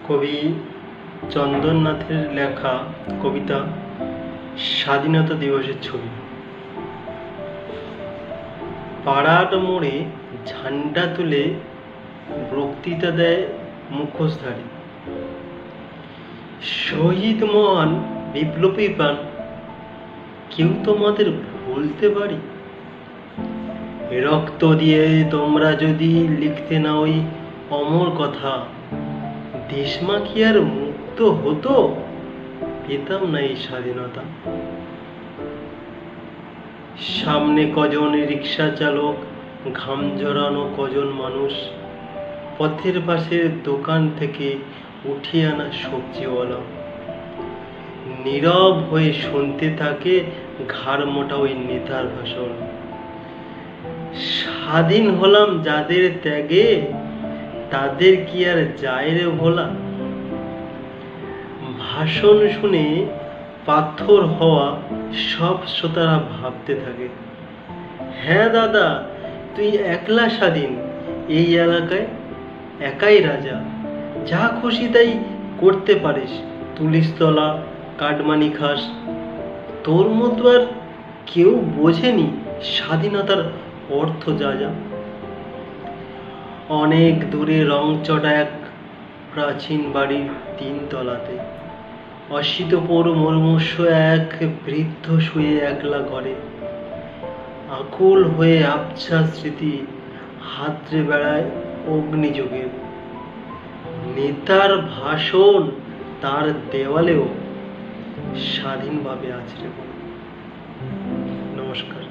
কবি চন্দননাথের লেখা কবিতা স্বাধীনতা দিবসের ছবি। পাড়ার মোড়ে ঝান্ডা তুলে বক্তৃতা দেয় মুখোশধারী। শহীদ মহান বিপ্লবী প্রাণ, কেউ তোমাদের ভুলতে পারি? রক্ত দিয়ে তোমরা যদি লিখতে না ওই অমর কথা, দেশমা কি আর মুক্ত হতো? পেতাম না এই স্বাধীনতা। সামনে কজন রিক্সা চালক, ঘাম জড়ানো কজন মানুষ, পথের পাশের দোকান থেকে উঠিয়ে আনা সবজিওয়ালা, নীরব হয়ে শুনতে থাকে ঘাড় মোটা ওই নেতার ভাষণ। স্বাধীন হলাম যাদের ত্যাগে, তাদের কি আর যায় রে ভোলা? ভাষণ শুনে পাথর হওয়া সব শ্রোতারা ভাবতে থাকে, হ্যাঁ দাদা, তুই একলা স্বাধীন, এই এলাকায় একাই রাজা, যা খুশি তাই করতে পারিস, তুলিস তলা, কাটমানি খাস। তোর মতো আর কেউ বোঝেনি স্বাধীনতার অর্থ যা যা। অনেক দূরে রংচটা এক প্রাচীন বাড়ির 3 তলাতে অশীতপর মুমূর্ষু এক বৃদ্ধ শুয়ে একলা ঘরে, আকুল হয়ে আবছা স্মৃতি হাতড়ে বেড়ায় অগ্নিযুগের। নেতার ভাষণ তার দেওয়ালেও স্বাধীনভাবে আছড়ে পড়ে। নমস্কার।